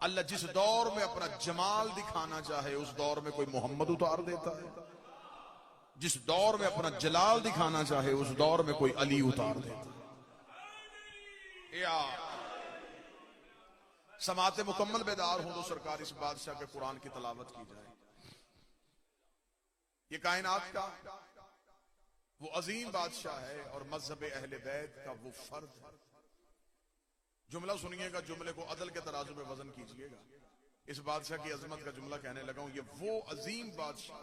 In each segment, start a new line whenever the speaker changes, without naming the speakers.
अल्लाह जिस दौर में अपना जमाल दिखाना चाहे उस दौर में कोई मोहम्मद उतार देता है, जिस दौर में अपना जलाल दिखाना चाहे उस दौर में कोई अली उतार देता है। या समाते मुकम्मल बेदार हो तो सरकार इस बादशाह के कुरान की तलावत की जाए। ये कायनात का वो अजीम बादशाह है और मजहब अहले बैत का वो फर्द है। जुमला सुनिएगा, जुमले को अदल के तराजू में वजन कीजिएगा। इस बादशाह की अजमत का जुमला कहने लगा हूं, ये वो अजीम बादशाह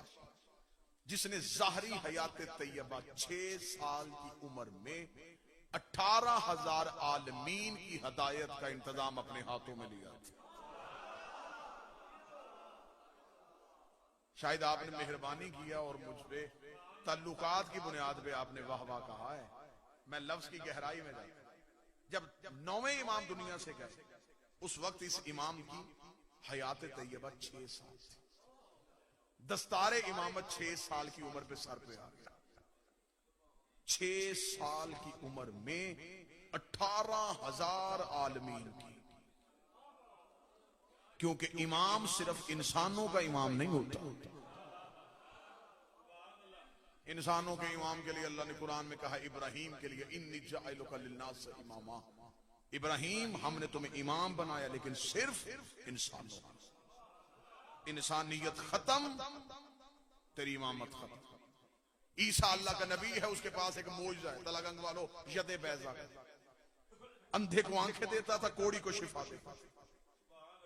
जिसने ज़ाहरी हयात तैयबा 6 साल की उम्र में 18,000 आलमीन की हदायत का इंतजाम अपने हाथों में लिया। शायद आपने मेहरबानी किया और मुझ पे ताल्लुकात की बुनियाद पे आपने वाह वाह कहा है। मैं लफ्ज की गहराई में जाता, जब 9वें इमाम दुनिया से गए उस वक्त इस इमाम की हयात तैयबा 6 साल थी। दस्तारे इमामत 6 साल की उम्र पे सर पे आ गया। 6 साल की उम्र में 18,000 आलमीन की, क्योंकि इमाम सिर्फ इंसानों का इमाम नहीं होता। इंसानों के इमाम के लिए अल्लाह ने कुरान में कहा इब्राहिम के लिए इन्नी जाइलुका लिन्नास इमामा, इब्राहिम हमने तुम्हें इमाम बनाया लेकिन सिर्फ इंसानों, इंसानियत खत्म तेरी इमामत खत्म। ईसा अल्लाह का नबी है, उसके पास एक मौजज़ा है, तलागंग वालों यदे बैजा, अंधे को आंखें देता था, कोड़ी को शिफा देता था।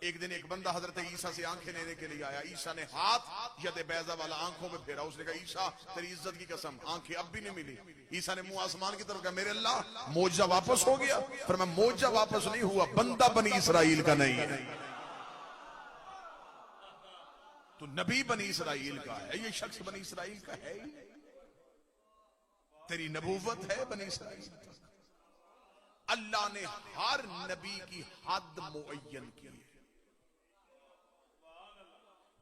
एक दिन एक बंदा हजरत ईसा से आंखें लेने के लिए आया। ईसा ने हाथ यदे बैजा वाला आंखों में फेरा। उसने कहा ईसा तेरी इज्जत की कसम आंखें अब भी नहीं मिली। ईसा ने मुंह आसमान की तरफ कहा मेरे अल्लाह मौजज़ा वापस हो गया। पर मैं मौजज़ा वापस नहीं हुआ, बंदा बनी इसराइल का नहीं है, तो नबी बनी इसराइल का है। ये शख्स बनी इसराइल का है ही, तेरी नबूवत है बनी इसराइल। अल्लाह ने हर नबी की हद मुअय्यन की है।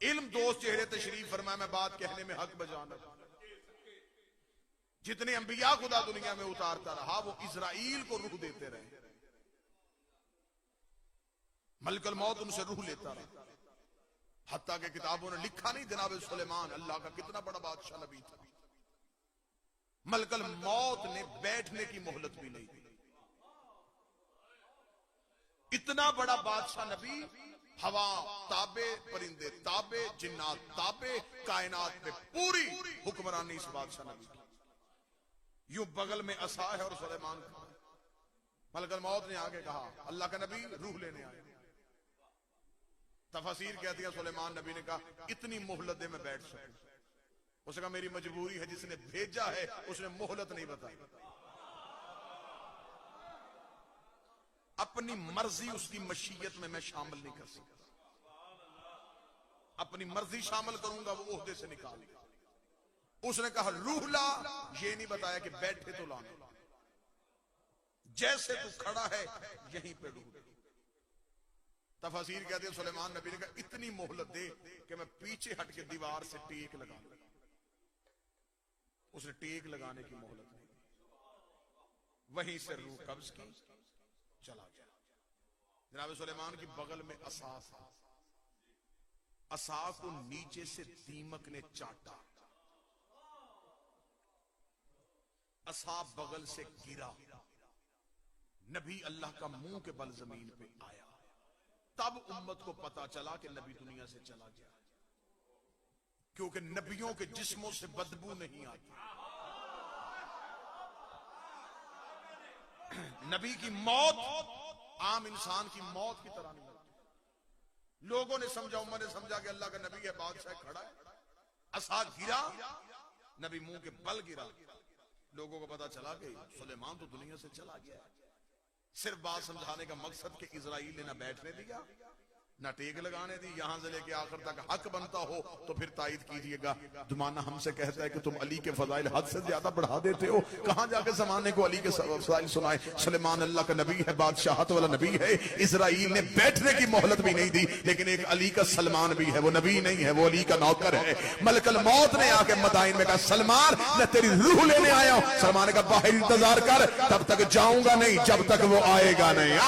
इल्म दोस्त चेहरे तशरीफ फरमाया, मैं बात कहने में हक बजाना। जितने अंबिया खुदा दुनिया में उतारता रहा वो इजराइल को रूह देते रहे। मलकल मौत उनसे रूह लेता रहा। हत्ता के किताबों ने लिखा नहीं जनाब सुलेमान अल्लाह का कितना बड़ा बादशाह नबी था, मलकल मौत ने बैठने की मोहलत भी नहीं दी। इतना बड़ा बादशाह नबी, हवा ताबे, परिंदे ताबे, जिन्नात ताबे, कायनात में पूरी हुक्मरानी इस बादशाह नबी की। यूं बगल में असा है और सुलेमान का। मलकल मौत ने आगे कहा अल्लाह का नबी रूह लेने आए। तफसीर कहती है सुलेमान नबी ने कहा इतनी मोहलत दे मैं बैठ सकूं। उसने कहा मेरी मजबूरी है, जिसने भेजा है उसने मोहलत नहीं बताई। अपनी मर्जी उसकी मशीयत में मैं शामिल नहीं कर सकता। अपनी मर्जी शामिल करूंगा वो ओहदे से निकाल। उसने कहा रूह ला, ये नहीं बताया कि बैठे तो लाना, जैसे तू खड़ा है यहीं पे रूह। तफसीर कहते हैं सुलेमान नबी ने कहा इतनी मोहलत दे कि मैं पीछे हट के दीवार से टेक लगा लूं। उसने टेक लगाने की मोहलत नहीं दी, वहीं से रूह कब्ज की चला गया। जनाब सुलेमान की बगल में असा था, असा को नीचे से दीमक ने चाटा, असा बगल से गिरा। नबी अल्लाह का मुंह के बल जमीन पे आया। तब उम्मत को पता चला कि नबी दुनिया से चला गया, क्योंकि नबियों के जिस्मों से बदबू नहीं आती। नबी की मौत आम इंसान की मौत की तरह नहीं लगती। लोगों ने समझा, उम्मत ने समझा कि अल्लाह का नबी है, बादशाह खड़ा है। असा गिरा, नबी मुंह के बल गिरा। लोगों को पता चला कि सुलेमान तो दुनिया से चला गया। सिर्फ बात समझाने का मकसद कि इजराइल ने ना बैठने दिया ना टेक लगाने दी। यहां से लेके आखिर तक हक बनता हो तो फिर तायद कीजिएगा। जमाना हमसे कहता है कि तुम अली के फजाइल हद से ज्यादा बढ़ा देते हो। कहां जाके जमाने को अली के फजाइल सुनाए। सुलेमान अल्लाह का नबी है, बादशाहत वाला नबी है। इजराइल ने बैठने की मोहलत भी नहीं दी, लेकिन एक अली का सलमान भी है, वो नबी नहीं है, वो अली का नौकर है। मलकल मौत ने आके मदाइन में कहा सलमान मैं तेरी रूह लेने आया हूं। सलमान ने कहा बाहर इंतजार कर, तब तक जाऊंगा नहीं जब तक वो आएगा नहीं।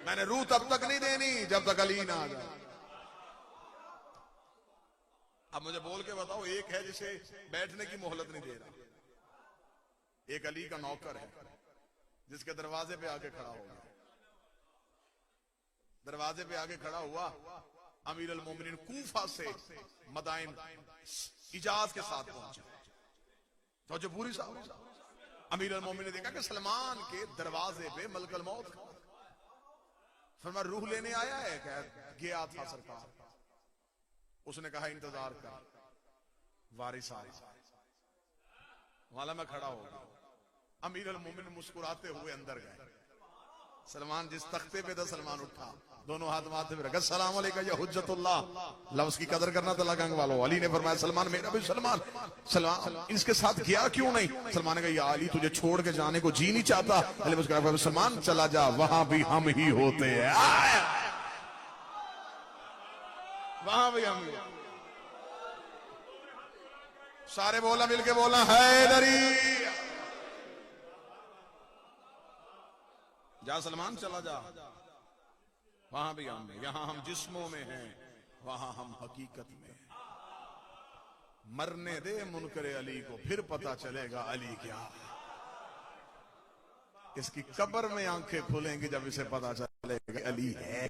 मैंने रूह तब तक नहीं देनी जब तक अली ना आ जाए। अब मुझे बोल के बताओ, एक है जिसे बैठने की मोहलत नहीं दे रहा, एक अली का नौकर है जिसके दरवाजे पे आके खड़ा हो गया। दरवाजे पे आके खड़ा हुआ, अमीर अल मोमिनीन कूफा से मदाइन इजाज के साथ पहुंचे। तो जो पूरी साहब अमीर अल मोमिनीन ने देखा कि सलमान के दरवाजे पे मलकल मौत फरमा रूह लेने आया है। क्या गया था सरकार। उसने कहा इंतजार कर, वारिस आया। वाला मैं खड़ा हो गया। अमीर अल मोमिनीन मुस्कुराते हुए अंदर गए। सलमान जिस तख्ते पे था, सलमान उठा, दोनों हाथ माथे पे रखा, सलाम अलैका या हुज्जतुल्लाह। लफ्ज की कदर करना तो लगांग वालों। अली ने फरमाया, सलमान मेरा भी सलमान, सलमान इसके साथ गया क्यों नहीं? सलमान ने कहा, या अली तुझे छोड़ के जाने को जी नहीं चाहता। अली मुस्कुराया, सलमान चला जा, वहां भी हम ही होते हैं, वहां भी हम ही। सारे बोला, मिलके बोला, हैदरी। जा सलमान चला जा, वहां भी हम हैं। यहां हम जिस्मों में हैं, वहां हम हकीकत में हैं। मरने दे मुनकरे अली को, फिर पता चलेगा अली क्या। इसकी कब्र में आंखें खुलेंगी जब इसे पता चलेगा अली है